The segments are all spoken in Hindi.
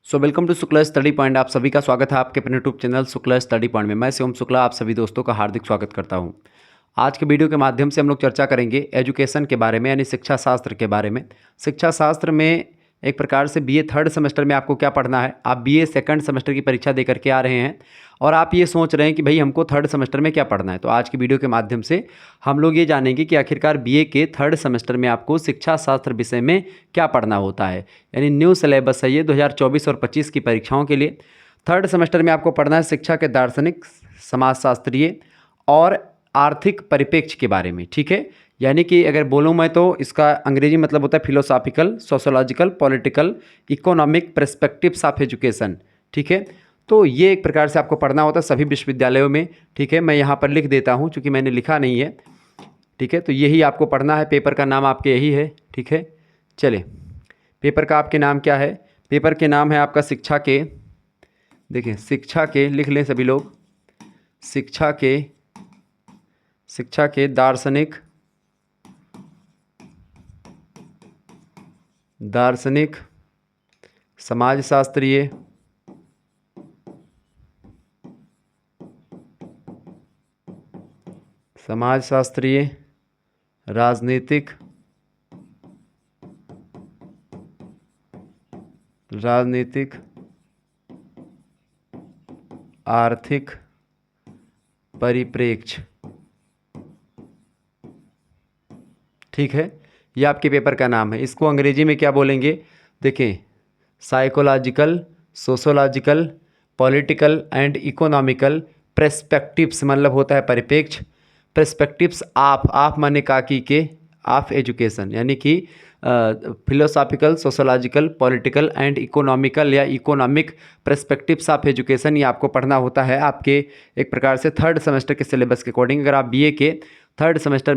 Welcome to Shukla study point. आप सभी का स्वागत है आपके अपने YouTube channel Shukla study point में। मैं शिवम शुक्ला आप सभी दोस्तों का हार्दिक स्वागत करता हूं। आज के वीडियो के माध्यम से हम लोग चर्चा करेंगे एजुकेशन के बारे में, यानी शिक्षा शास्त्र के बारे में। शिक्षा शास्त्र में एक प्रकार से बीए थर्ड सेमेस्टर में आपको क्या पढ़ना है। आप बीए सेकंड सेमेस्टर की परीक्षा दे करके आ रहे हैं और आप ये सोच रहे हैं कि भाई हमको थर्ड सेमेस्टर में क्या पढ़ना है। तो आज की वीडियो के माध्यम से हम लोग ये जानेंगे कि आखिरकार बीए के थर्ड सेमेस्टर में आपको शिक्षा शास्त्र विषय में क्या पढ़ना होता है। यानी न्यू सिलेबस है ये 2024 और 25 की परीक्षाओं के लिए। थर्ड सेमेस्टर में आपको पढ़ना है शिक्षा के दार्शनिक, समाजशास्त्रीय और आर्थिक परिप्रेक्ष्य के बारे में। ठीक है, यानी कि अगर बोलूँ मैं तो इसका अंग्रेजी मतलब होता है philosophical, sociological, political, economic perspectives of education. ठीक है, तो ये एक प्रकार से आपको पढ़ना होता है सभी विश्वविद्यालयों में। ठीक है, मैं यहाँ पर लिख देता हूँ चूँकि मैंने लिखा नहीं है। ठीक है, तो यही आपको पढ़ना है। पेपर का नाम आपके यही है। ठीक है, चलिए पेपर का आपके नाम क्या है। पेपर के नाम है आपका शिक्षा के, देखिए शिक्षा के लिख लें सभी लोग, शिक्षा के दार्शनिक, समाजशास्त्रीय, राजनीतिक, आर्थिक परिप्रेक्ष्य। ठीक है, ये आपके पेपर का नाम है। इसको अंग्रेजी में क्या बोलेंगे, देखें psychological, sociological, political and economical perspectives, मतलब होता है परिप्रेक्ष्य। पर्सपेक्टिव्स आप माने काकी के ऑफ एजुकेशन, यानी कि philosophical, sociological, political and economical या इकोनॉमिक पर्सपेक्टिव्स ऑफ एजुकेशन, ये आपको पढ़ना होता है आपके एक प्रकार से थर्ड सेमेस्टर के सिलेबस के अकॉर्डिंग। अगर आप बीए के थर्ड सेमेस्टर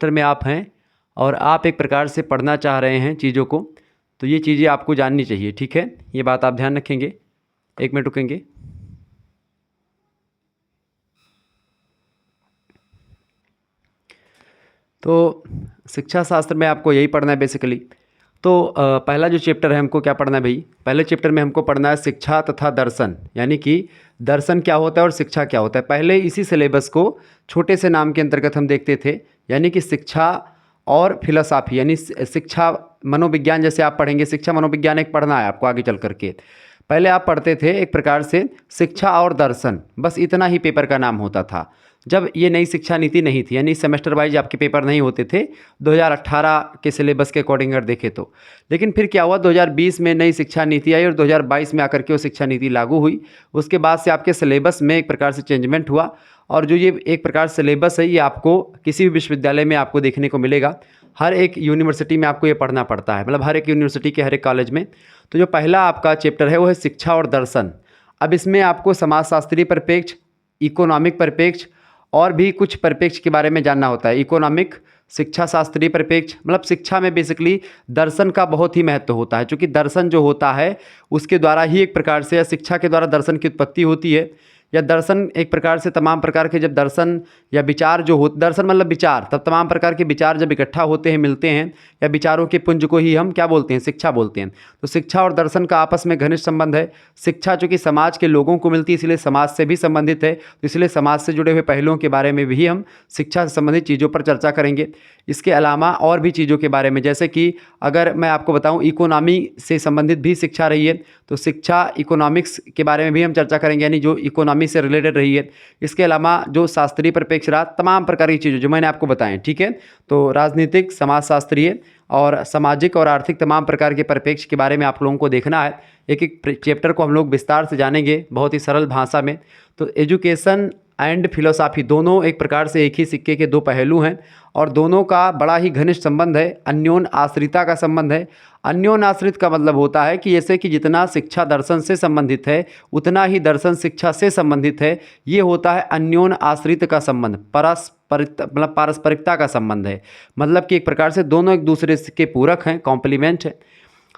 में आप हैं, और आप एक प्रकार से पढ़ना चाह रहे हैं चीज़ों को, तो ये चीज़ें आपको जाननी चाहिए। ठीक है, ये बात आप ध्यान रखेंगे। एक मिनट रुकेंगे। तो शिक्षा शास्त्र में आपको यही पढ़ना है बेसिकली। तो पहला जो चैप्टर है हमको क्या पढ़ना है भाई, पहले चैप्टर में हमको पढ़ना है शिक्षा तथा दर्शन, यानी कि दर्शन क्या होता है और शिक्षा क्या होता है। पहले इसी सिलेबस को छोटे से नाम के अंतर्गत हम देखते थे, यानी कि शिक्षा और फिलोसॉफी, यानी शिक्षा मनोविज्ञान। जैसे आप पढ़ेंगे शिक्षा मनोविज्ञान एक पढ़ना है आपको आगे चल करके। पहले आप पढ़ते थे एक प्रकार से शिक्षा और दर्शन, बस इतना ही पेपर का नाम होता था जब ये नई शिक्षा नीति नहीं थी, यानी सेमेस्टर वाइज आपके पेपर नहीं होते थे 2018 के सिलेबस के अकॉर्डिंग अगर देखें तो। लेकिन फिर क्या हुआ, 2020 में नई शिक्षा नीति आई और 2022 में आकर के वो शिक्षा नीति लागू हुई। उसके बाद से आपके सिलेबस में एक प्रकार से चेंजमेंट हुआ, और जो ये एक प्रकार सिलेबस है ये आपको किसी भी विश्वविद्यालय में आपको देखने को मिलेगा। हर एक यूनिवर्सिटी में आपको ये पढ़ना पड़ता है, मतलब हर एक यूनिवर्सिटी के हर एक कॉलेज में। तो जो पहला आपका चैप्टर है वो है शिक्षा और दर्शन। अब इसमें आपको समाजशास्त्रीय परिप्रेक्ष्य, इकोनॉमिक परिप्रेक्ष्य और भी कुछ परिप्रेक्ष्य के बारे में जानना होता है। इकोनॉमिक, शिक्षा शास्त्रीय परिप्रेक्ष्य, मतलब शिक्षा में बेसिकली दर्शन का बहुत ही महत्व होता है, क्योंकि दर्शन जो होता है उसके द्वारा ही एक प्रकार से, या शिक्षा के द्वारा दर्शन की उत्पत्ति होती है। या दर्शन एक प्रकार से तमाम प्रकार के जब दर्शन या विचार जो हो, दर्शन मतलब विचार, तब तमाम प्रकार के विचार जब इकट्ठा होते हैं, मिलते हैं, या विचारों के पुंज को ही हम क्या बोलते हैं, शिक्षा बोलते हैं। तो शिक्षा और दर्शन का आपस में घनिष्ठ संबंध है। शिक्षा चूँकि समाज के लोगों को मिलती है, इसलिए समाज से भी संबंधित है, तो इसलिए समाज से जुड़े हुए पहलुओं के बारे में भी हम शिक्षा से संबंधित चीज़ों पर चर्चा करेंगे। इसके अलावा और भी चीज़ों के बारे में, जैसे कि अगर मैं आपको बताऊं इकोनॉमी से संबंधित भी शिक्षा रही है, तो शिक्षा इकोनॉमिक्स के बारे में भी हम चर्चा करेंगे, यानी जो इकोनॉमी से रिलेटेड रही है। इसके अलावा जो शास्त्रीय परिप्रेक्ष्य रहा, तमाम प्रकार की चीज़ें जो मैंने आपको बताएं। ठीक है, तो राजनीतिक, समाजशास्त्रीय और सामाजिक और आर्थिक तमाम प्रकार के परिप्रेक्ष्य के बारे में आप लोगों को देखना है। एक एक चैप्टर को हम लोग विस्तार से जानेंगे बहुत ही सरल भाषा में। तो एजुकेशन एंड फिलोसॉफी दोनों एक प्रकार से एक ही सिक्के के दो पहलू हैं, और दोनों का बड़ा ही घनिष्ठ संबंध है, अन्योन आश्रिता का संबंध है। अन्योन आश्रित का मतलब होता है कि जैसे कि जितना शिक्षा दर्शन से संबंधित है उतना ही दर्शन शिक्षा से संबंधित है। ये होता है अन्योन आश्रित का संबंध, मतलब पारस्परिकता का संबंध है, मतलब कि एक प्रकार से दोनों एक दूसरे के पूरक हैं, कॉम्प्लीमेंट है।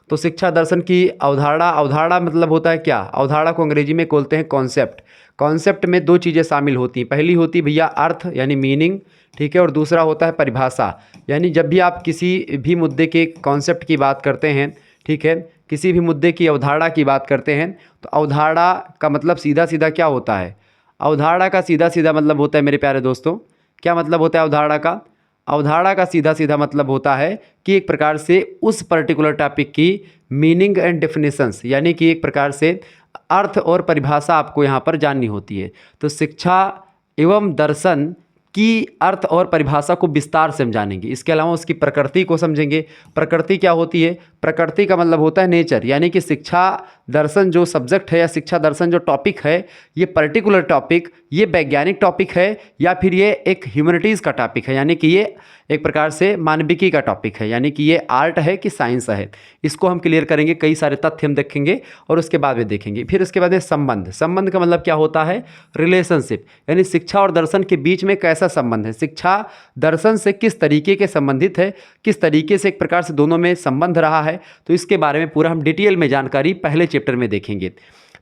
तो शिक्षा दर्शन की अवधारणा मतलब होता है क्या, अवधारणा को अंग्रेजी में बोलते हैं कॉन्सेप्ट। कॉन्सेप्ट में दो चीज़ें शामिल होती हैं, पहली होती है भैया अर्थ यानी मीनिंग, ठीक है, और दूसरा होता है परिभाषा। यानी जब भी आप किसी भी मुद्दे के कॉन्सेप्ट की बात करते हैं, ठीक है, किसी भी मुद्दे की अवधारणा की बात करते हैं तो अवधारणा का मतलब सीधा सीधा क्या होता है? अवधारणा का सीधा सीधा मतलब होता है मेरे प्यारे दोस्तों, क्या मतलब होता है अवधारणा का? अवधारणा का सीधा सीधा मतलब होता है कि एक प्रकार से उस पर्टिकुलर टॉपिक की मीनिंग एंड डेफिनेशंस, यानी कि एक प्रकार से अर्थ और परिभाषा आपको यहाँ पर जाननी होती है। तो शिक्षा एवं दर्शन की अर्थ और परिभाषा को विस्तार से हम जानेंगे। इसके अलावा उसकी प्रकृति को समझेंगे। प्रकृति क्या होती है? प्रकृति का मतलब होता है नेचर, यानी कि शिक्षा दर्शन जो सब्जेक्ट है या शिक्षा दर्शन जो टॉपिक है, ये पर्टिकुलर टॉपिक ये वैज्ञानिक टॉपिक है या फिर ये एक ह्यूमैनिटीज़ का टॉपिक है, यानी कि ये एक प्रकार से मानविकी का टॉपिक है, यानी कि ये आर्ट है कि साइंस है। इसको हम क्लियर करेंगे, कई सारे तथ्य हम देखेंगे और उसके बाद में देखेंगे। फिर उसके बाद है संबंध। संबंध का मतलब क्या होता है? रिलेशनशिप, यानी शिक्षा और दर्शन के बीच में कैसा संबंध है, शिक्षा दर्शन से किस तरीके के संबंधित है, किस तरीके से एक प्रकार से दोनों में संबंध रहा है, तो इसके बारे में पूरा हम डिटेल में जानकारी पहले चैप्टर में देखेंगे।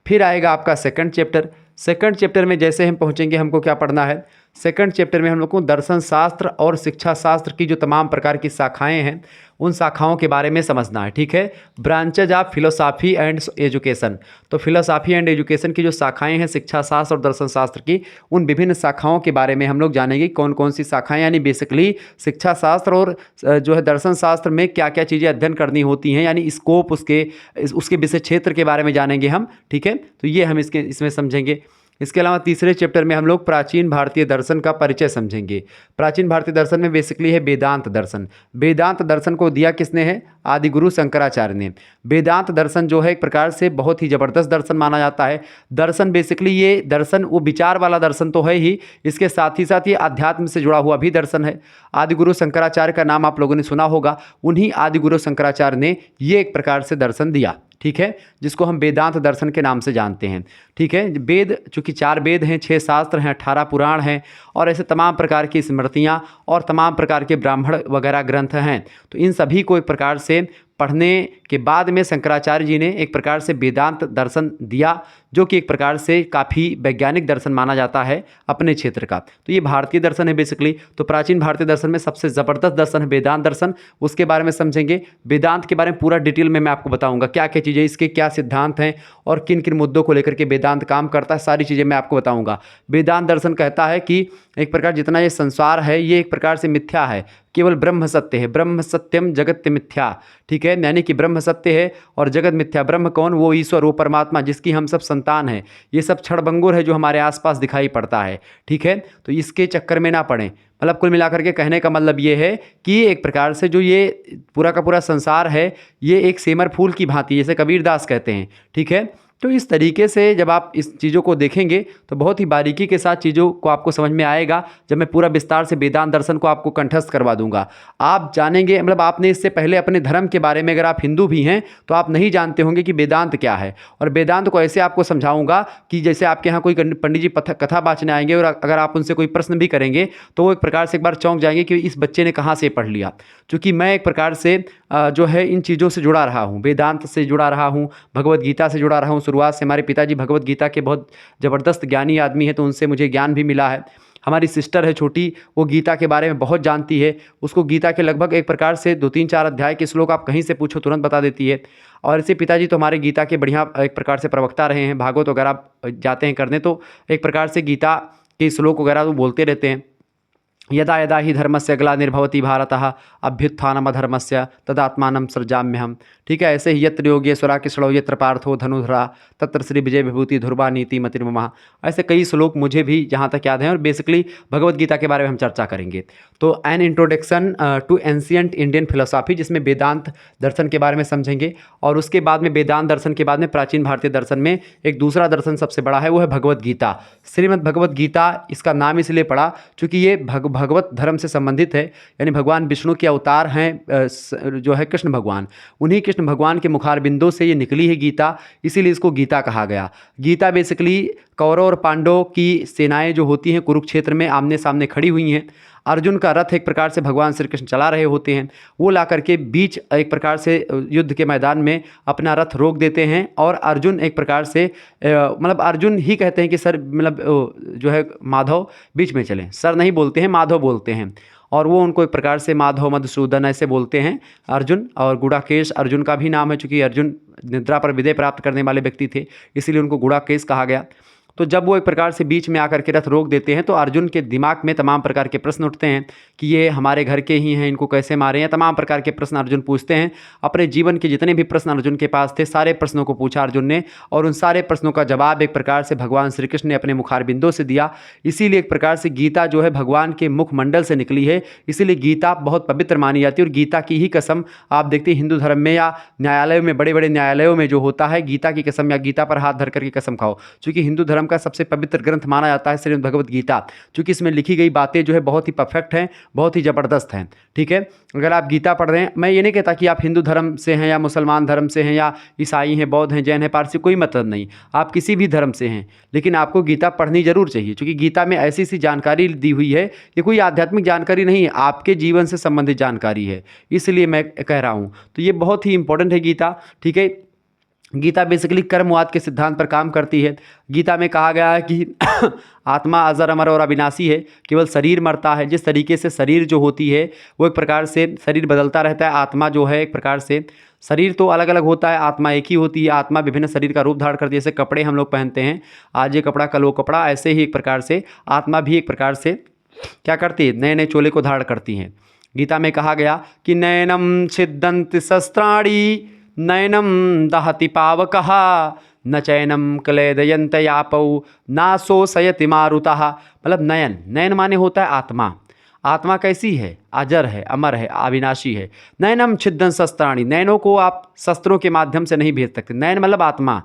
फिर आएगा आपका सेकंड चैप्टर। सेकंड चैप्टर में जैसे हम पहुंचेंगे, हमको क्या पढ़ना है? सेकंड चैप्टर में हम लोग को दर्शन शास्त्र और शिक्षा शास्त्र की जो तमाम प्रकार की शाखाएं हैं, उन शाखाओं के बारे में समझना है, ठीक है। Branches of philosophy and education, तो फिलोसॉफी एंड एजुकेशन की जो शाखाएं हैं शिक्षा शास्त्र और दर्शन शास्त्र की, उन विभिन्न शाखाओं के बारे में हम लोग जानेंगे कौन कौन सी शाखाएं, यानी बेसिकली शिक्षा शास्त्र और जो है दर्शन शास्त्र में क्या क्या चीज़ें अध्ययन करनी होती हैं, यानी स्कोप उसके विषय क्षेत्र के बारे में जानेंगे हम, ठीक है। तो ये हम इसमें समझेंगे। इसके अलावा तीसरे चैप्टर में हम लोग प्राचीन भारतीय दर्शन का परिचय समझेंगे। प्राचीन भारतीय दर्शन में बेसिकली है वेदांत दर्शन। वेदांत दर्शन को दिया किसने है? आदि गुरु शंकराचार्य ने। वेदांत दर्शन जो है एक प्रकार से बहुत ही ज़बरदस्त दर्शन माना जाता है। दर्शन बेसिकली ये दर्शन वो विचार वाला दर्शन तो है ही, इसके साथ ही ये अध्यात्म से जुड़ा हुआ भी दर्शन है। आदि गुरु शंकराचार्य का नाम आप लोगों ने सुना होगा, उन्हीं आदि गुरु शंकराचार्य ने ये एक प्रकार से दर्शन दिया, ठीक है, जिसको हम वेदांत दर्शन के नाम से जानते हैं, ठीक है। वेद चूँकि 4 वेद हैं, 6 शास्त्र हैं, 18 पुराण हैं और ऐसे तमाम प्रकार की स्मृतियाँ और तमाम प्रकार के ब्राह्मण वगैरह ग्रंथ हैं, तो इन सभी को एक प्रकार से पढ़ने के बाद में शंकराचार्य जी ने एक प्रकार से वेदांत दर्शन दिया, जो कि एक प्रकार से काफ़ी वैज्ञानिक दर्शन माना जाता है अपने क्षेत्र का। तो ये भारतीय दर्शन है बेसिकली। तो प्राचीन भारतीय दर्शन में सबसे ज़बरदस्त दर्शन है वेदांत दर्शन, उसके बारे में समझेंगे। वेदांत के बारे में पूरा डिटेल में मैं आपको बताऊंगा, क्या क्या चीज़ें, इसके क्या सिद्धांत हैं और किन किन मुद्दों को लेकर के वेदांत काम करता है, सारी चीज़ें मैं आपको बताऊँगा। वेदांत दर्शन कहता है कि एक प्रकार जितना ये संसार है ये एक प्रकार से मिथ्या है, केवल ब्रह्म सत्य है। ब्रह्म सत्यम जगत मिथ्या, ठीक है, यानी कि ब्रह्म सत्य है और जगत मिथ्या। ब्रह्म कौन? वो ईश्वर, वो परमात्मा जिसकी हम सब संतान हैं। ये सब क्षणभंगुर है जो हमारे आसपास दिखाई पड़ता है, ठीक है। तो इसके चक्कर में ना पड़ें, मतलब कुल मिलाकर के कहने का मतलब ये है कि एक प्रकार से जो ये पूरा का पूरा संसार है ये एक सेमर फूल की भांति, जैसे कबीरदास कहते हैं, ठीक है। तो इस तरीके से जब आप इस चीज़ों को देखेंगे तो बहुत ही बारीकी के साथ चीज़ों को आपको समझ में आएगा, जब मैं पूरा विस्तार से वेदांत दर्शन को आपको कंठस्थ करवा दूंगा। आप जानेंगे, मतलब आपने इससे पहले अपने धर्म के बारे में, अगर आप हिंदू भी हैं तो आप नहीं जानते होंगे कि वेदांत क्या है, और वेदांत को ऐसे आपको समझाऊंगा कि जैसे आपके यहाँ कोई पंडित जी कथा बाँचने आएंगे और अगर आप उनसे कोई प्रश्न भी करेंगे तो वो एक प्रकार से एक बार चौंक जाएंगे कि इस बच्चे ने कहाँ से पढ़ लिया। चूँकि मैं एक प्रकार से जो है इन चीज़ों से जुड़ा रहा हूँ, वेदांत से जुड़ा रहा हूँ, भगवत गीता से जुड़ा रहा हूँ। शुरुआत से हमारे पिताजी भगवत गीता के बहुत ज़बरदस्त ज्ञानी आदमी हैं, तो उनसे मुझे ज्ञान भी मिला है। हमारी सिस्टर है छोटी, वो गीता के बारे में बहुत जानती है, उसको गीता के लगभग एक प्रकार से 2-3-4 अध्याय के श्लोक आप कहीं से पूछो तुरंत बता देती है। और ऐसे पिताजी तो हमारे गीता के बढ़िया एक प्रकार से प्रवक्ता रहे हैं। भागवत वगैरह आप जाते हैं करने तो एक प्रकार से गीता के श्लोक वगैरह वो बोलते रहते हैं। यदा यदा ही धर्मस्य ग्लानिर्भवति भारतः अभ्युत्थानमधर्मस्य तदात्मानं सृजाम्यहम्, ठीक है। ऐसे ही यत्र योगेश्वरा कृष्णो यत्र पार्थो धनुधरा तत्र श्री विजय विभूति ध्रुवा नीति मतिर्ममा, ऐसे कई श्लोक मुझे भी जहाँ तक याद हैं और बेसिकली भगवत गीता के बारे में हम चर्चा करेंगे। तो an introduction to ancient Indian philosophy, जिसमें वेदांत दर्शन के बारे में समझेंगे, और उसके बाद में वेदांत दर्शन के बाद में प्राचीन भारतीय दर्शन में एक दूसरा दर्शन सबसे बड़ा है, वो है भगवत गीता। श्रीमद् भगवत गीता इसका नाम इसलिए पड़ा चूँकि ये भगवत धर्म से संबंधित है, यानी भगवान विष्णु के अवतार हैं जो है कृष्ण भगवान, उन्हीं कृष्ण भगवान के मुखार बिंदु से ये निकली है गीता, इसीलिए इसको गीता कहा गया। गीता बेसिकली कौरव और पांडव की सेनाएं जो होती हैं कुरुक्षेत्र में आमने सामने खड़ी हुई हैं, अर्जुन का रथ एक प्रकार से भगवान श्री कृष्ण चला रहे होते हैं, वो ला करके बीच एक प्रकार से युद्ध के मैदान में अपना रथ रोक देते हैं और अर्जुन एक प्रकार से मतलब अर्जुन ही कहते हैं कि सर मतलब जो है माधव बीच में चलें, सर नहीं बोलते हैं, माधव बोलते हैं। और वो उनको एक प्रकार से माधव मधुसूदन ऐसे बोलते हैं अर्जुन। और गुड़ाकेश अर्जुन का भी नाम है, चूँकि अर्जुन निद्रा पर विजय प्राप्त करने वाले व्यक्ति थे, इसीलिए उनको गुड़ाकेश कहा गया। तो जब वो एक प्रकार से बीच में आकर के रथ रोक देते हैं तो अर्जुन के दिमाग में तमाम प्रकार के प्रश्न उठते हैं कि ये हमारे घर के ही हैं, इनको कैसे मारें, या तमाम प्रकार के प्रश्न अर्जुन पूछते हैं। अपने जीवन के जितने भी प्रश्न अर्जुन के पास थे सारे प्रश्नों को पूछा अर्जुन ने, और उन सारे प्रश्नों का जवाब एक प्रकार से भगवान श्री कृष्ण ने अपने मुखारबिंदों से दिया। इसीलिए एक प्रकार से गीता जो है भगवान के मुखमंडल से निकली है, इसीलिए गीता बहुत पवित्र मानी जाती है। और गीता की ही कसम आप देखते हैं हिंदू धर्म में या न्यायालयों में, बड़े बड़े न्यायालयों में जो होता है, गीता की कसम या गीता पर हाथ धर करके कसम खाओ, क्योंकि हिंदू धर्म का सबसे पवित्र ग्रंथ माना जाता है श्रीमद् भगवत गीता, क्योंकि इसमें लिखी गई बातें जो है बहुत ही परफेक्ट हैं, बहुत ही ज़बरदस्त हैं। ठीक है, अगर आप गीता पढ़ रहे हैं, मैं ये नहीं कहता कि आप हिंदू धर्म से हैं या मुसलमान धर्म से हैं या ईसाई हैं, बौद्ध हैं, जैन हैं, पारसी, कोई मतलब नहीं, आप किसी भी धर्म से हैं, लेकिन आपको गीता पढ़नी जरूर चाहिए, क्योंकि गीता में ऐसी सी जानकारी दी हुई है, ये कोई आध्यात्मिक जानकारी नहीं है, आपके जीवन से संबंधित जानकारी है, इसलिए मैं कह रहा हूँ। तो ये बहुत ही इंपॉर्टेंट है गीता। ठीक है, गीता बेसिकली कर्मवाद के सिद्धांत पर काम करती है। गीता में कहा गया है कि आत्मा अजर अमर और अविनाशी है, केवल शरीर मरता है। जिस तरीके से शरीर जो होती है वो एक प्रकार से शरीर बदलता रहता है, आत्मा जो है एक प्रकार से, शरीर तो अलग अलग होता है, आत्मा एक ही होती है। आत्मा विभिन्न शरीर का रूप धारण करती है, जैसे कपड़े हम लोग पहनते हैं, आज ये कपड़ा कल वो कपड़ा, ऐसे ही एक प्रकार से आत्मा भी एक प्रकार से क्या करती है, नए नए चोले को धारण करती हैं। गीता में कहा गया कि नयनम छिद्दन्ति शस्त्राणि नयनम दहति पावकः न चैनम क्लेदयन्त यापौ नाशोषयति मारुतः। मतलब नयन, नयन माने होता है आत्मा। आत्मा कैसी है, अजर है, अमर है, अविनाशी है। नयनम छिद्दन शस्त्राणि, नयनों को आप शस्त्रों के माध्यम से नहीं भेद सकते। नयन मतलब आत्मा,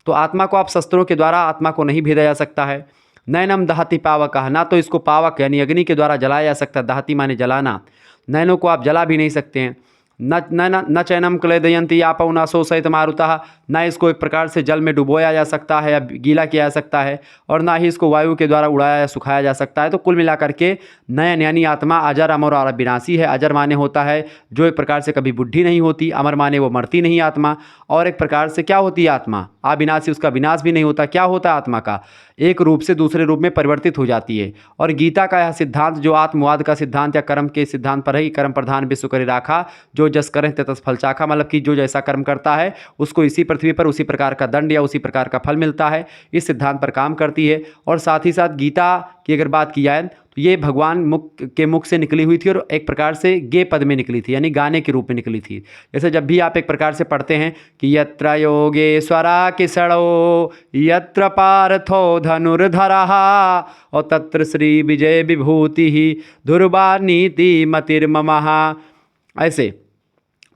तो आत्मा को आप शस्त्रों के द्वारा आत्मा को नहीं भेदा जा सकता है। नयनम दहति पावकः, ना तो इसको पावक यानी अग्नि के द्वारा जलाया जा सकता, दहति माने जलाना, नयनों को आप जला भी नहीं सकते हैं। न चैनम क्लेदयन्ति यापौ न शोषयति मारुतः, ना इसको एक प्रकार से जल में डुबोया जा सकता है या गीला किया जा सकता है, और ना ही इसको वायु के द्वारा उड़ाया या सुखाया जा सकता है। तो कुल मिलाकर के नयन यानी आत्मा अजर अमर और अविनाशी है। अजर माने होता है जो एक प्रकार से कभी बुढ़ी नहीं होती, अमर माने वो मरती नहीं आत्मा, और एक प्रकार से क्या होती है आत्मा, अविनाशी, उसका विनाश भी नहीं होता। क्या होता है आत्मा का, एक रूप से दूसरे रूप में परिवर्तित हो जाती है। और गीता का यह सिद्धांत जो आत्मवाद का सिद्धांत या कर्म के सिद्धांत पर है कि कर्म प्रधान विश्व करे राखा, जो जस करें तस फल चाखा, मतलब कि जो जैसा कर्म करता है उसको इसी पृथ्वी पर उसी प्रकार का दंड या उसी प्रकार का फल मिलता है, इस सिद्धांत पर काम करती है। और साथ ही साथ गीता की अगर बात की जाए तो ये भगवान के मुख से निकली हुई थी और एक प्रकार से गे पद में निकली थी, यानी गाने के रूप में निकली थी। जैसे जब भी आप एक प्रकार से पढ़ते हैं कि यत्र योगेश्वरा किसड़ो यत्र पार्थो धनुर्धरः और तत्र श्री विजय विभूति ध्रुवा नीति मतिर्ममः, ऐसे।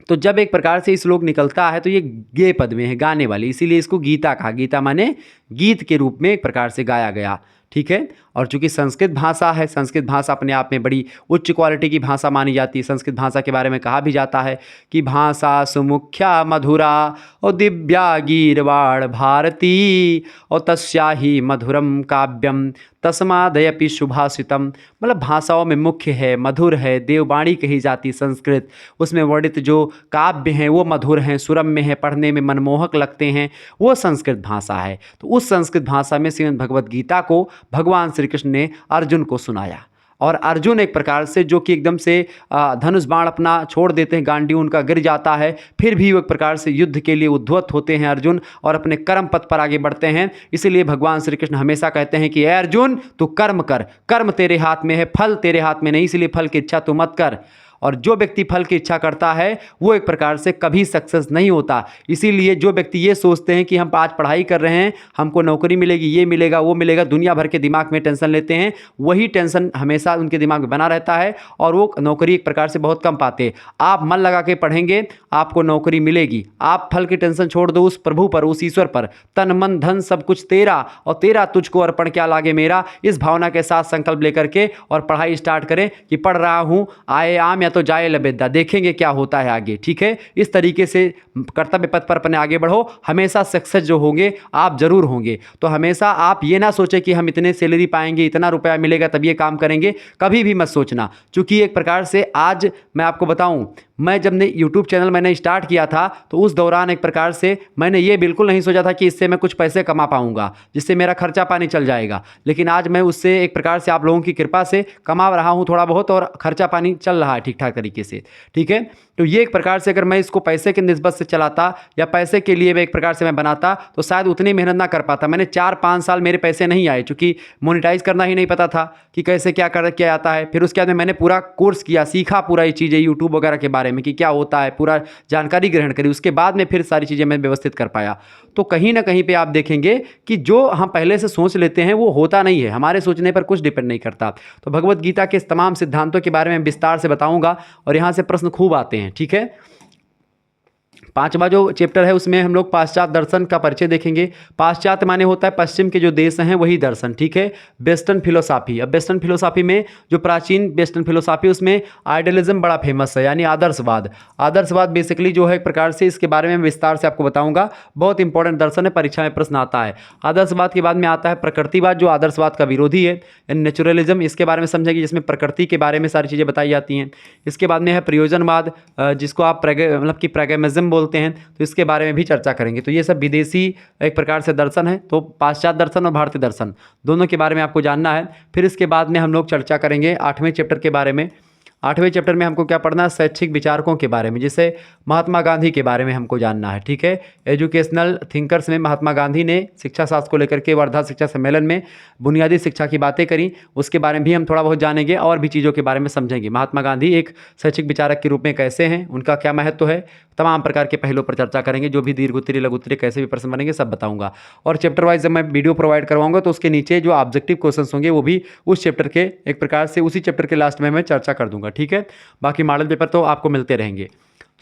तो जब एक प्रकार से श्लोक निकलता है तो ये गे पद में है, गाने वाली, इसीलिए इसको गीता कहा। गीता माने गीत के रूप में एक प्रकार से गाया गया। ठीक है, और चूंकि संस्कृत भाषा है, संस्कृत भाषा अपने आप में बड़ी उच्च क्वालिटी की भाषा मानी जाती है। संस्कृत भाषा के बारे में कहा भी जाता है कि भाषा सुमुख्या मधुरा और दिव्या गीरवाण भारती और तस्या ही मधुरम काव्यम तस्मादयपि सुभाषितम। मतलब भाषाओं में मुख्य है, मधुर है, देववाणी कही जाती संस्कृत, उसमें वर्णित जो काव्य हैं वो मधुर हैं, सुरम्य हैं, पढ़ने में मनमोहक लगते हैं, वो संस्कृत भाषा है। तो उस संस्कृत भाषा में श्रीमद् भगवद गीता को भगवान श्री कृष्ण ने अर्जुन को सुनाया। और अर्जुन एक प्रकार से जो कि एकदम से धनुष बाण अपना छोड़ देते हैं, गांडी उनका गिर जाता है, फिर भी वो एक प्रकार से युद्ध के लिए उद्वत होते हैं अर्जुन और अपने कर्म पथ पर आगे बढ़ते हैं। इसीलिए भगवान श्री कृष्ण हमेशा कहते हैं कि अर्जुन तू कर्म कर, कर्म तेरे हाथ में है, फल तेरे हाथ में नहीं, इसलिए फल की इच्छा तू मत कर। और जो व्यक्ति फल की इच्छा करता है वो एक प्रकार से कभी सक्सेस नहीं होता। इसीलिए जो व्यक्ति ये सोचते हैं कि हम आज पढ़ाई कर रहे हैं, हमको नौकरी मिलेगी, ये मिलेगा, वो मिलेगा, दुनिया भर के दिमाग में टेंशन लेते हैं, वही टेंशन हमेशा उनके दिमाग में बना रहता है और वो नौकरी एक प्रकार से बहुत कम पाते हैं। आप मन लगा के पढ़ेंगे, आपको नौकरी मिलेगी। आप फल की टेंशन छोड़ दो, उस प्रभु पर, उस ईश्वर पर, तन मन धन सब कुछ तेरा और तेरा तुझको अर्पण क्या लागे मेरा, इस भावना के साथ संकल्प लेकर के और पढ़ाई स्टार्ट करें कि पढ़ रहा हूँ, आए आम तो जाए लबेदा, देखेंगे क्या होता है आगे। ठीक है, इस तरीके से कर्तव्य पथ पर अपने आगे बढ़ो, हमेशा सक्सेस जो होंगे आप जरूर होंगे। तो हमेशा आप ये ना सोचें कि हम इतने सैलरी पाएंगे, इतना रुपया मिलेगा तब ये काम करेंगे, कभी भी मत सोचना। क्योंकि एक प्रकार से आज मैं आपको बताऊं, मैं जब ने यूट्यूब चैनल मैंने स्टार्ट किया था तो उस दौरान एक प्रकार से मैंने ये बिल्कुल नहीं सोचा था कि इससे मैं कुछ पैसे कमा पाऊंगा, जिससे मेरा खर्चा पानी चल जाएगा। लेकिन आज मैं उससे एक प्रकार से आप लोगों की कृपा से कमा रहा हूँ थोड़ा बहुत, और खर्चा पानी चल रहा है ठीक ठाक तरीके से। ठीक है, तो ये एक प्रकार से अगर मैं इसको पैसे के निस्बत से चलाता या पैसे के लिए एक प्रकार से मैं बनाता तो शायद उतनी मेहनत ना कर पाता। मैंने 4-5 साल मेरे पैसे नहीं आए, चूँकि मोनेटाइज करना ही नहीं पता था कि कैसे क्या कर क्या आता है। फिर उसके बाद में मैंने पूरा कोर्स किया, सीखा पूरा ये चीज़ें यूट्यूब वगैरह के बारे में कि क्या होता है, पूरा जानकारी ग्रहण करी। उसके बाद में फिर सारी चीज़ें मैं व्यवस्थित कर पाया। तो कहीं ना कहीं पे आप देखेंगे कि जो हम पहले से सोच लेते हैं वो होता नहीं है, हमारे सोचने पर कुछ डिपेंड नहीं करता। तो भगवत गीता के इस तमाम सिद्धांतों के बारे में विस्तार से बताऊंगा और यहाँ से प्रश्न खूब आते हैं। ठीक है, 5वां जो चैप्टर है उसमें हम लोग पाश्चात्य दर्शन का परिचय देखेंगे। पाश्चात्य माने होता है पश्चिम के जो देश हैं वही दर्शन। ठीक है, वेस्टर्न फिलोसॉफी। अब वेस्टर्न फिलोसॉफी में जो प्राचीन वेस्टर्न फिलोसॉफी उसमें आइडियलिज्म बड़ा फेमस है, यानी आदर्शवाद। आदर्शवाद बेसिकली जो है एक प्रकार से इसके बारे में विस्तार से आपको बताऊंगा, बहुत इंपॉर्टेंट दर्शन है, परीक्षा में प्रश्न आता है। आदर्शवाद के बाद में आता है प्रकृतिवाद जो आदर्शवाद का विरोधी है, यानी नेचुरलिज्म, इसके बारे में समझेंगे जिसमें प्रकृति के बारे में सारी चीज़ें बताई जाती हैं। इसके बाद में है प्रयोजनवाद जिसको आप मतलब कि प्रैग्मैटिज्म बोलते हैं, तो इसके बारे में भी चर्चा करेंगे। तो ये सब विदेशी एक प्रकार से दर्शन है, तो पाश्चात्य दर्शन और भारतीय दर्शन दोनों के बारे में आपको जानना है। फिर इसके बाद में हम लोग चर्चा करेंगे 8वें चैप्टर के बारे में। 8वें चैप्टर में हमको क्या पढ़ना है, शैक्षिक विचारकों के बारे में, जैसे महात्मा गांधी के बारे में हमको जानना है। ठीक है, एजुकेशनल थिंकर्स में महात्मा गांधी ने शिक्षा शास्त्र को लेकर के वर्धा शिक्षा सम्मेलन में बुनियादी शिक्षा की बातें करी, उसके बारे में भी हम थोड़ा बहुत जानेंगे और भी चीज़ों के बारे में समझेंगे। महात्मा गांधी एक शैक्षिक विचारक के रूप में कैसे हैं, उनका क्या महत्व है, तमाम प्रकार के पहलुओं पर चर्चा करेंगे। जो भी दीर्घ उत्तरीय लघु उत्तरीय कैसे भी प्रश्न बनेंगे सब बताऊंगा। और चैप्टर वाइज जब मैं वीडियो प्रोवाइड करवाऊंगा तो उसके नीचे जो ऑब्जेक्टिव क्वेश्चंस होंगे वो भी उस चैप्टर के एक प्रकार से उसी चैप्टर के लास्ट में मैं चर्चा कर दूंगा। ठीक है, बाकी मॉडल पेपर तो आपको मिलते रहेंगे।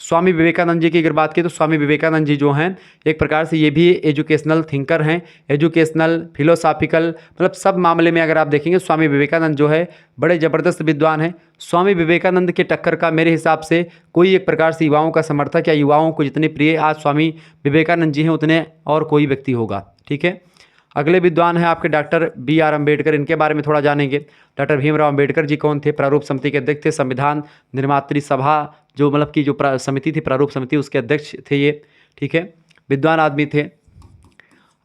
स्वामी विवेकानंद जी की अगर बात की तो स्वामी विवेकानंद जी जो हैं एक प्रकार से ये भी एजुकेशनल थिंकर हैं, एजुकेशनल फिलोसॉफिकल, मतलब सब मामले में अगर आप देखेंगे स्वामी विवेकानंद जो है बड़े ज़बरदस्त विद्वान हैं। स्वामी विवेकानंद के टक्कर का मेरे हिसाब से कोई एक प्रकार से युवाओं का समर्थक या युवाओं को जितने प्रिय आज स्वामी विवेकानंद जी हैं उतने और कोई व्यक्ति होगा। ठीक है, अगले विद्वान हैं आपके डॉक्टर B.R. अम्बेडकर, इनके बारे में थोड़ा जानेंगे। डॉक्टर भीमराव अम्बेडकर जी कौन थे, प्रारूप समिति के अध्यक्ष थे, संविधान निर्मात्री सभा जो मतलब की जो समिति थी प्रारूप समिति उसके अध्यक्ष थे ये। ठीक है, विद्वान आदमी थे।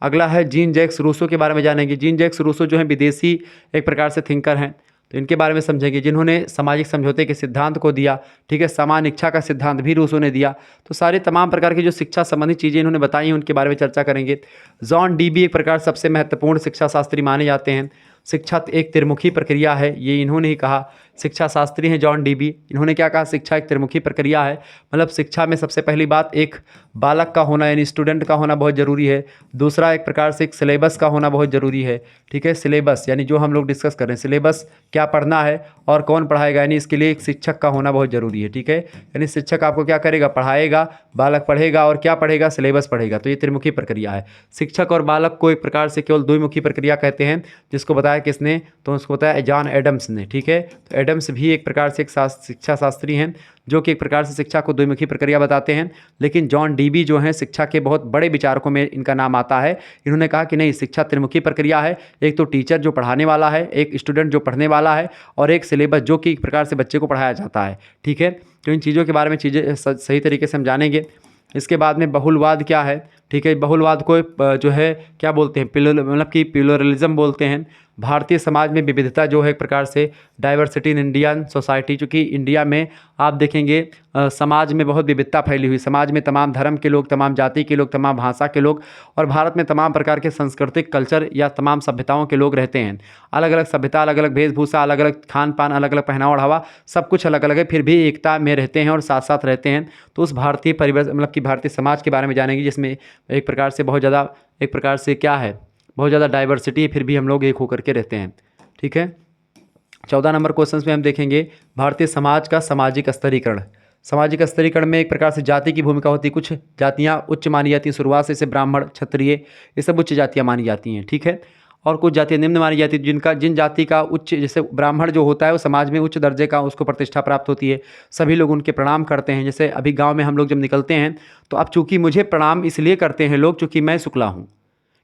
अगला है जीन जैक्स रूसो के बारे में जानेंगे। जीन जैक्स रूसो जो है विदेशी एक प्रकार से थिंकर हैं, तो इनके बारे में समझेंगे, जिन्होंने सामाजिक समझौते के सिद्धांत को दिया। ठीक है, समान इच्छा का सिद्धांत भी रूसो ने दिया। तो सारे तमाम प्रकार की जो शिक्षा संबंधी चीज़ें इन्होंने बताई हैं उनके बारे में चर्चा करेंगे। जॉन डीबी एक प्रकार सबसे महत्वपूर्ण शिक्षा शास्त्री माने जाते हैं। शिक्षा एक त्रिमुखी प्रक्रिया है, ये इन्होंने ही कहा। शिक्षा शास्त्री हैं जॉन डीबी, इन्होंने क्या कहा, शिक्षा एक त्रिमुखी प्रक्रिया है। मतलब शिक्षा में सबसे पहली बात एक बालक का होना यानी स्टूडेंट का होना बहुत ज़रूरी है। दूसरा एक प्रकार से एक सिलेबस का होना बहुत ज़रूरी है। ठीक है, सिलेबस यानी जो हम लोग डिस्कस कर रहे हैं, सिलेबस क्या पढ़ना है और कौन पढ़ाएगा, यानी इसके लिए एक शिक्षक का होना बहुत ज़रूरी है। ठीक है, यानी शिक्षक आपको क्या करेगा, पढ़ाएगा, बालक पढ़ेगा और क्या पढ़ेगा, सिलेबस पढ़ेगा। तो ये त्रिमुखी प्रक्रिया है। शिक्षक और बालक को एक प्रकार से केवल द्विमुखी प्रक्रिया कहते हैं, जिसको बताया किसने, तो उसको बताया जॉन एडम्स ने। ठीक है, तो एडम्स भी एक प्रकार से एक शिक्षा शास्त्री हैं जो कि एक प्रकार से शिक्षा को द्विमुखी प्रक्रिया बताते हैं। लेकिन जॉन डीबी जो हैं शिक्षा के बहुत बड़े विचारकों में इनका नाम आता है। इन्होंने कहा कि नहीं, शिक्षा त्रिमुखी प्रक्रिया है। एक तो टीचर जो पढ़ाने वाला है, एक स्टूडेंट जो पढ़ने वाला है, और एक सिलेबस जो कि एक प्रकार से बच्चे को पढ़ाया जाता है। ठीक है, तो इन चीज़ों के बारे में चीज़ें सही तरीके से हम जानेंगे। इसके बाद में बहुलवाद क्या है। ठीक है, बहुलवाद को जो है क्या बोलते हैं, मतलब कि प्लूरलिज्म बोलते हैं। भारतीय समाज में विविधता जो है एक प्रकार से डाइवर्सिटी इन इंडियन सोसाइटी, चूँकि इंडिया में आप देखेंगे समाज में बहुत विविधता फैली हुई, समाज में तमाम धर्म के लोग, तमाम जाति के लोग, तमाम भाषा के लोग, और भारत में तमाम प्रकार के सांस्कृतिक कल्चर या तमाम सभ्यताओं के लोग रहते हैं। अलग अलग सभ्यता, अलग अलग वेशभूषा, अलग अलग खान पान, अलग अलग पहनावा ओढ़ावा, सब कुछ अलग अलग है, फिर भी एकता में रहते हैं और साथ साथ रहते हैं। तो उस भारतीय परिवेश मतलब कि भारतीय समाज के बारे में जानेंगे, जिसमें एक प्रकार से बहुत ज़्यादा एक प्रकार से क्या है, बहुत ज़्यादा डाइवर्सिटी, फिर भी हम लोग एक होकर के रहते हैं। ठीक है, 14 नंबर क्वेश्चन में हम देखेंगे भारतीय समाज का सामाजिक स्तरीकरण। सामाजिक स्तरीकरण में एक प्रकार से जाति की भूमिका होती है। कुछ जातियाँ उच्च मानी जाती हैं शुरुआत से, जैसे ब्राह्मण, क्षत्रिय, ये सब उच्च जातियाँ मानी जाती हैं। ठीक है, और कुछ जातियाँ निम्न मानी जाती हैं, जिन जाति का उच्च, जैसे ब्राह्मण जो होता है वो समाज में उच्च दर्जे का उसको प्रतिष्ठा प्राप्त होती है, सभी लोग उनके प्रणाम करते हैं। जैसे अभी गाँव में हम लोग जब निकलते हैं तो अब चूँकि मुझे प्रणाम इसलिए करते हैं लोग चूँकि मैं शुक्ला हूँ।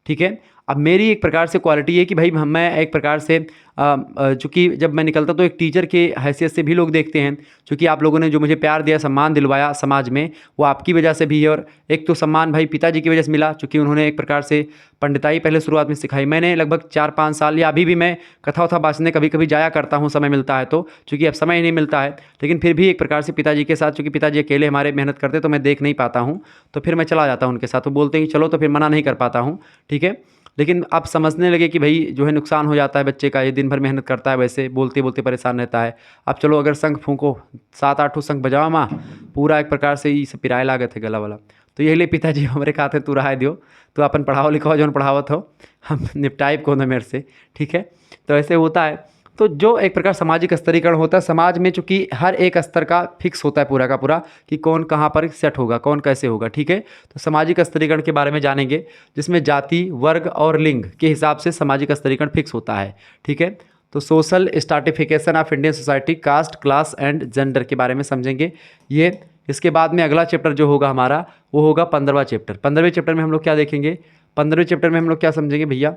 ठीक है, अब मेरी एक प्रकार से क्वालिटी है कि भाई मैं एक प्रकार से चूँकि जब मैं निकलता तो एक टीचर की हैसियत से भी लोग देखते हैं, चूँकि आप लोगों ने जो मुझे प्यार दिया, सम्मान दिलवाया समाज में, वो आपकी वजह से भी है। और एक तो सम्मान भाई पिताजी की वजह से मिला, चूँकि उन्होंने एक प्रकार से पंडिताई पहले शुरुआत में सिखाई। मैंने लगभग 4-5 साल, या अभी भी मैं कथा वथा बाँचने कभी कभी जाया करता हूँ, समय मिलता है तो, चूँकि अब समय ही नहीं मिलता है, लेकिन फिर भी एक प्रकार से पिताजी के साथ, चूँकि पिताजी अकेले हमारे मेहनत करते तो मैं देख नहीं पाता हूँ, तो फिर मैं चला जाता हूँ उनके साथ। वो बोलते हैं कि चलो, तो फिर मना नहीं कर पाता हूँ, ठीक है। लेकिन अब समझने लगे कि भाई जो है नुकसान हो जाता है बच्चे का, ये दिन भर मेहनत करता है, वैसे बोलते बोलते परेशान रहता है। अब चलो अगर शंख फूंको, 7-8 शंख बजाओ माँ, पूरा एक प्रकार से इस पिराए लागत है गला वाला। तो यही लिए पिताजी हमारे कहते तू रहा दियो, तो अपन पढ़ाओ लिखाओ जो पढ़ावत हो, हम निपटाइब को ना मेरे से, ठीक है। तो ऐसे होता है। तो जो एक प्रकार सामाजिक स्तरीकरण होता है समाज में, चूँकि हर एक स्तर का फिक्स होता है पूरा का पूरा, कि कौन कहाँ पर सेट होगा, कौन कैसे होगा, ठीक है। तो सामाजिक स्तरीकरण के बारे में जानेंगे, जिसमें जाति, वर्ग और लिंग के हिसाब से सामाजिक स्तरीकरण फिक्स होता है, ठीक है। तो social stratification of Indian society, caste, class and gender के बारे में समझेंगे ये। इसके बाद में अगला चैप्टर जो होगा हमारा, वो होगा 15वां चैप्टर। 15वें चैप्टर में हम लोग क्या देखेंगे, 15वें चैप्टर में हम लोग क्या समझेंगे भैया,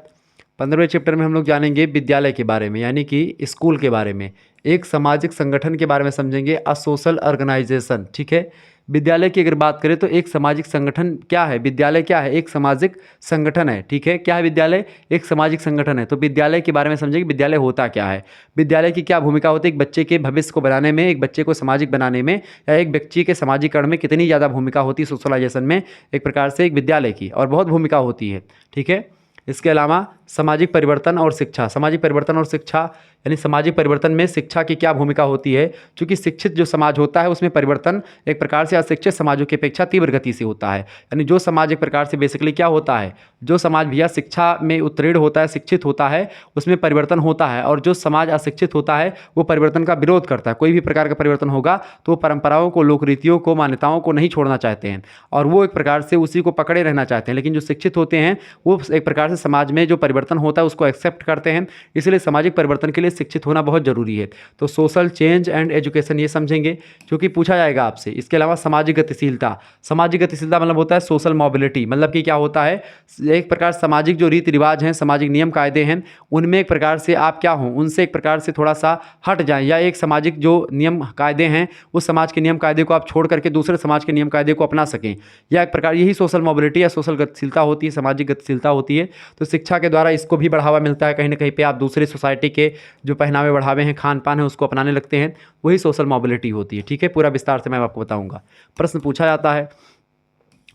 15वें चैप्टर में हम लोग जानेंगे विद्यालय के बारे में, यानी कि स्कूल के बारे में, एक सामाजिक संगठन के बारे में समझेंगे, अ सोशल ऑर्गेनाइजेशन, ठीक है। विद्यालय की अगर बात करें तो एक सामाजिक संगठन क्या है, विद्यालय क्या है, एक सामाजिक संगठन है, ठीक है। क्या है विद्यालय, एक सामाजिक संगठन है। तो विद्यालय के बारे में समझेंगे, विद्यालय होता क्या है, विद्यालय की क्या भूमिका होती है एक बच्चे के भविष्य को बनाने में, एक बच्चे को सामाजिक बनाने में, या एक व्यक्ति के सामाजिकरण में कितनी ज़्यादा भूमिका होती है सोशलाइजेशन में, एक प्रकार से एक विद्यालय की, और बहुत भूमिका होती है, ठीक है। इसके अलावा सामाजिक परिवर्तन और शिक्षा, सामाजिक परिवर्तन और शिक्षा, यानी सामाजिक परिवर्तन में शिक्षा की क्या भूमिका होती है। क्योंकि शिक्षित जो समाज होता है उसमें परिवर्तन एक प्रकार से अशिक्षित समाजों की अपेक्षा तीव्र गति से होता है। यानी जो समाज एक प्रकार से बेसिकली क्या होता है, जो समाज भैया शिक्षा में उत्तीर्ण होता है, शिक्षित होता है, उसमें परिवर्तन होता है। और जो समाज अशिक्षित होता है वो परिवर्तन का विरोध करता है। कोई भी प्रकार का परिवर्तन होगा तो वो परंपराओं को, लोक रीतियों को, मान्यताओं को नहीं छोड़ना चाहते हैं, और वो एक प्रकार से उसी को पकड़े रहना चाहते हैं। लेकिन जो शिक्षित होते हैं वो एक प्रकार से समाज में जो परिवर्तन होता है उसको एक्सेप्ट करते हैं। इसलिए सामाजिक परिवर्तन के लिए शिक्षित होना बहुत जरूरी है। तो सोशल चेंज एंड एजुकेशन ये समझेंगे, क्योंकि पूछा जाएगा आपसे। इसके अलावा सामाजिक गतिशीलता, सामाजिक गतिशीलता मतलब होता है सोशल मोबिलिटी, मतलब कि क्या होता है, एक प्रकार सामाजिक जो रीति रिवाज हैं, सामाजिक नियम कायदे हैं, उनमें एक प्रकार से आप क्या हो, उनसे एक प्रकार से थोड़ा सा हट जाएं, या एक सामाजिक जो नियम कायदे हैं उस समाज के नियम कायदे को आप छोड़ करके दूसरे समाज के नियम कायदे को अपना सकें, या एक प्रकार यही सोशल मोबिलिटी या सोशल गतिशीलता होती है, सामाजिक गतिशीलता होती है। तो शिक्षा के द्वारा इसको भी बढ़ावा मिलता है। कहीं ना कहीं पे आप दूसरे सोसाइटी के जो पहनावे बढ़ावे हैं, खान पान है, उसको अपनाने लगते हैं, वही सोशल मोबिलिटी होती है, ठीक है। पूरा विस्तार से मैं आपको बताऊंगा। प्रश्न पूछा जाता है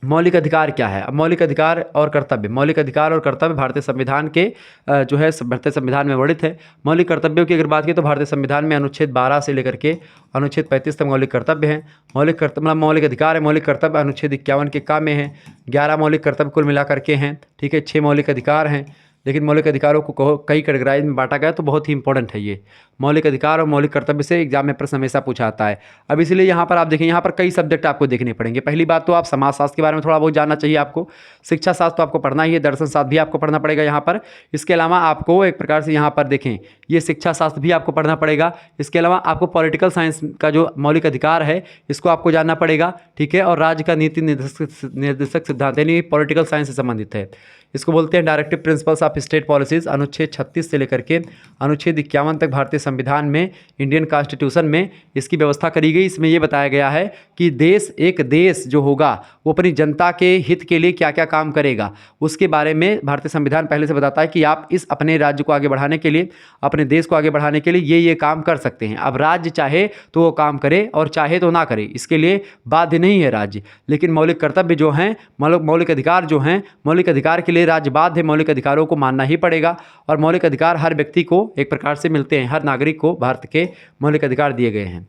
मौलिक अधिकार क्या है। अब मौलिक अधिकार और कर्तव्य, मौलिक अधिकार और कर्तव्य भारतीय संविधान के जो है भारतीय संविधान में वर्णित है। मौलिक कर्तव्यों की अगर बात की तो भारतीय संविधान में अनुच्छेद 12 से लेकर के अनुच्छेद 35 तक मौलिक कर्तव्य हैं। मौलिक कर्तव्य मतलब मौलिक अधिकार है, मौलिक कर्तव्य अनुच्छेद 51 के का में है। 11 मौलिक कर्तव्य कुल मिला करके हैं, ठीक है। 6 मौलिक अधिकार हैं, लेकिन मौलिक अधिकारों को कई कैटेगराइज में बांटा गया, तो बहुत ही इंपॉर्टेंट है ये मौलिक अधिकार और मौलिक कर्तव्य से एग्जाम में प्रश्न हमेशा पूछा आता है। अब इसलिए यहाँ पर आप देखें, यहाँ पर कई सब्जेक्ट आपको देखने पड़ेंगे। पहली बात तो आप समाजशास्त्र के बारे में थोड़ा बहुत जानना चाहिए आपको, शिक्षा शास्त्र तो आपको पढ़ना ही है, दर्शन शास्त्र भी आपको पढ़ना पड़ेगा यहाँ पर। इसके अलावा आपको एक प्रकार से यहाँ पर देखें, ये शिक्षा शास्त्र भी आपको पढ़ना पड़ेगा। इसके अलावा आपको पॉलिटिकल साइंस का जो मौलिक अधिकार है इसको आपको जानना पड़ेगा, ठीक है। और राज्य का नीति निर्देशक सिद्धांत यानी पॉलिटिकल साइंस से संबंधित है, इसको बोलते हैं directive principles of state policies. अनुच्छेद 36 से लेकर के अनुच्छेद 51 तक भारतीय संविधान में, इंडियन कॉन्स्टिट्यूशन में इसकी व्यवस्था करी गई। इसमें यह बताया गया है कि एक देश जो होगा वो अपनी जनता के हित के लिए क्या क्या काम करेगा, उसके बारे में भारतीय संविधान पहले से बताता है कि आप इस अपने राज्य को आगे बढ़ाने के लिए, अपने देश को आगे बढ़ाने के लिए ये काम कर सकते हैं। अब राज्य चाहे तो वो काम करे और चाहे तो ना करे, इसके लिए बाध्य नहीं है राज्य। लेकिन मौलिक कर्तव्य जो हैं, मौलिक अधिकार जो हैं, मौलिक अधिकार के लिए राज्य बाध्य है, मौलिक अधिकारों को मानना ही पड़ेगा। और मौलिक अधिकार हर व्यक्ति को एक प्रकार से मिलते हैं, हर नागरिक को भारत के मौलिक अधिकार दिए गए हैं।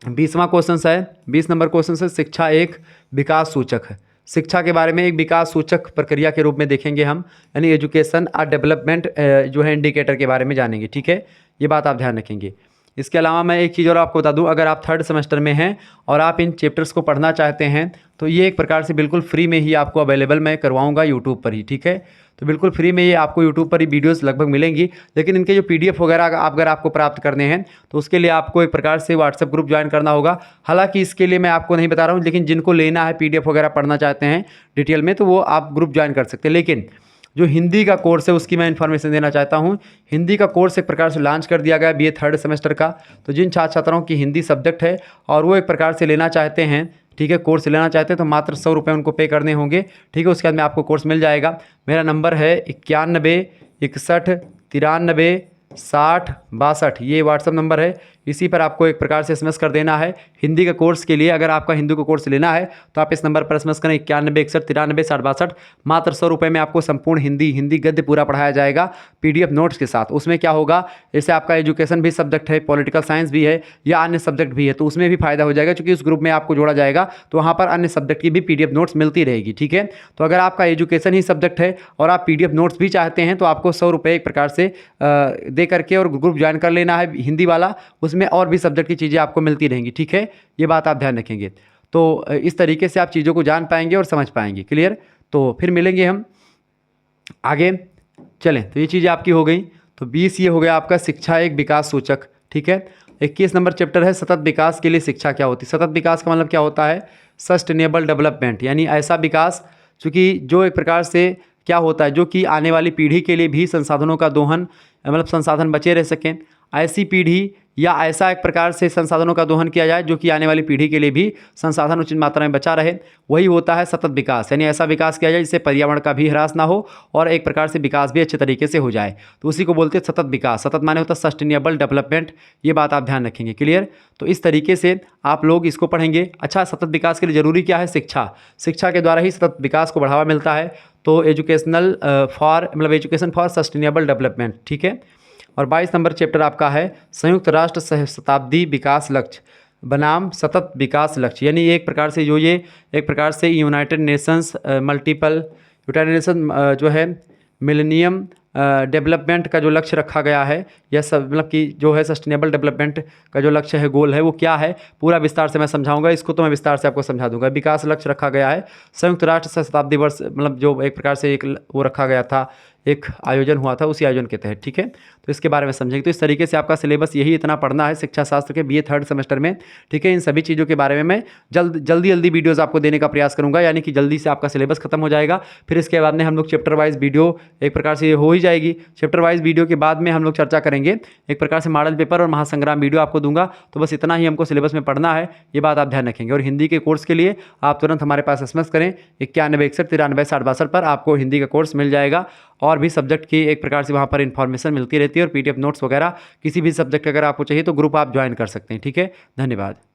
20वां क्वेश्चन है, 20 नंबर क्वेश्चन है, शिक्षा एक विकास सूचक है। शिक्षा के बारे में एक विकास सूचक प्रक्रिया के रूप में देखेंगे हम, यानी एजुकेशन और डेवलपमेंट जो है इंडिकेटर के बारे में जानेंगे, ठीक है। ये बात आप ध्यान रखेंगे। इसके अलावा मैं एक चीज़ और आपको बता दूं, अगर आप 3rd सेमेस्टर में हैं और आप इन चैप्टर्स को पढ़ना चाहते हैं तो ये एक प्रकार से बिल्कुल फ्री में ही आपको अवेलेबल मैं करवाऊंगा यूट्यूब पर ही, ठीक है। तो बिल्कुल फ्री में ये आपको यूट्यूब पर ही वीडियोस लगभग मिलेंगी। लेकिन इनके जो PDF वगैरह अगर आपको प्राप्त करने हैं तो उसके लिए आपको एक प्रकार से व्हाट्सएप ग्रुप ज्वाइन करना होगा। हालांकि इसके लिए मैं आपको नहीं बता रहा हूँ, लेकिन जिनको लेना है PDF वगैरह पढ़ना चाहते हैं डिटेल में, तो वो आप ग्रुप ज्वाइन कर सकते हैं। लेकिन जो हिंदी का कोर्स है उसकी मैं इन्फॉर्मेशन देना चाहता हूँ। हिंदी का कोर्स एक प्रकार से लॉन्च कर दिया गया है BA थर्ड सेमेस्टर का। तो जिन छात्र छात्राओं की हिंदी सब्जेक्ट है और वो एक प्रकार से लेना चाहते हैं, ठीक है, कोर्स लेना चाहते हैं, तो मात्र 100 रुपये उनको पे करने होंगे, ठीक है। उसके बाद में आपको कोर्स मिल जाएगा। मेरा नंबर है 91 61 93 60 62, ये व्हाट्सअप नंबर है। इसी पर आपको एक प्रकार से SMS कर देना है हिंदी के कोर्स के लिए। अगर आपका हिंदी का कोर्स लेना है तो आप इस नंबर पर SMS करें 91 61 93 60 62। मात्र 100 रुपये में आपको संपूर्ण हिंदी गद्य पूरा पढ़ाया जाएगा PDF नोट्स के साथ। उसमें क्या होगा, जैसे आपका एजुकेशन भी सब्जेक्ट है, पॉलिटिकल साइंस भी है या अन्य सब्जेक्ट भी है, तो उसमें भी फायदा हो जाएगा, क्योंकि उस ग्रुप में आपको जोड़ा जाएगा तो वहाँ पर अन्य सब्जेक्ट की भी PDF नोट्स मिलती रहेगी, ठीक है। तो अगर आपका एजुकेशन ही सब्जेक्ट है और आप PDF नोट्स भी चाहते हैं तो आपको 100 रुपये एक प्रकार से दे करके और ग्रुप ज्वाइन कर लेना है हिंदी वाला। उसमें और भी सब्जेक्ट की चीज़ें आपको मिलती रहेंगी, ठीक है। ये बात आप ध्यान रखेंगे। तो इस तरीके से आप चीज़ों को जान पाएंगे और समझ पाएंगे। क्लियर? तो फिर मिलेंगे हम आगे। चलें, तो ये चीज़ें आपकी हो गई। तो 20 ये हो गया आपका शिक्षा एक विकास सूचक, ठीक है। 21 नंबर चैप्टर है सतत विकास के लिए शिक्षा क्या होती है। सतत विकास का मतलब क्या होता है, सस्टेनेबल डेवलपमेंट, यानी ऐसा विकास चूँकि जो एक प्रकार से क्या होता है, जो कि आने वाली पीढ़ी के लिए भी संसाधनों का दोहन, मतलब संसाधन बचे रह सकें, ऐसी पीढ़ी या ऐसा एक प्रकार से संसाधनों का दोहन किया जाए जो कि आने वाली पीढ़ी के लिए भी संसाधन उचित मात्रा में बचा रहे, वही होता है सतत विकास। यानी ऐसा विकास किया जाए जिससे पर्यावरण का भी ह्रास ना हो और एक प्रकार से विकास भी अच्छे तरीके से हो जाए, तो उसी को बोलते हैं सतत विकास। सतत माने होता है सस्टेनेबल डेवलपमेंट, ये बात आप ध्यान रखेंगे। क्लियर? तो इस तरीके से आप लोग इसको पढ़ेंगे। अच्छा, सतत विकास के लिए ज़रूरी क्या है, शिक्षा। शिक्षा के द्वारा ही सतत विकास को बढ़ावा मिलता है। तो एजुकेशन फॉर सस्टेनेबल डेवलपमेंट, ठीक है। और 22 नंबर चैप्टर आपका है संयुक्त राष्ट्र शताब्दी विकास लक्ष्य बनाम सतत विकास लक्ष्य, यानी एक प्रकार से जो ये एक प्रकार से यूनाइटेड नेशंस जो है मिलेनियम डेवलपमेंट का जो लक्ष्य रखा गया है, या सब मतलब कि जो है सस्टेनेबल डेवलपमेंट का जो लक्ष्य है, गोल है, वो क्या है, पूरा विस्तार से मैं समझाऊंगा। इसको तो मैं विस्तार से आपको समझा दूंगा। विकास लक्ष्य रखा गया है संयुक्त राष्ट्र शताब्दी वर्ष, मतलब जो एक प्रकार से एक वो रखा गया था, एक आयोजन हुआ था, उसी आयोजन के तहत, ठीक है। तो इसके बारे में समझेंगे। तो इस तरीके से आपका सिलेबस यही इतना पढ़ना है शिक्षा शास्त्र के BA थर्ड सेमेस्टर में, ठीक है। इन सभी चीज़ों के बारे में मैं जल्दी वीडियोज़ आपको देने का प्रयास करूंगा, यानी कि जल्दी से आपका सिलेबस खत्म हो जाएगा। फिर इसके बाद में हम लोग चैप्टर वाइज वीडियो एक प्रकार से हो ही जाएगी। चैप्टर वाइज वीडियो के बाद में हम लोग चर्चा करेंगे, एक प्रकार से मॉडल पेपर और महासंग्राम वीडियो आपको दूंगा। तो बस इतना ही हमको सिलेबस में पढ़ना है, ये बात आप ध्यान रखेंगे। और हिंदी के कोर्स के लिए आप तुरंत हमारे पास SMS करें 91 61 93 60 62 पर, आपको हिंदी का कोर्स मिल जाएगा। और भी सब्जेक्ट की एक प्रकार से वहाँ पर इन्फॉर्मेशन मिलती रहती है और PDF नोट्स वगैरह किसी भी सब्जेक्ट अगर आपको चाहिए तो ग्रुप आप ज्वाइन कर सकते हैं, ठीक है। धन्यवाद।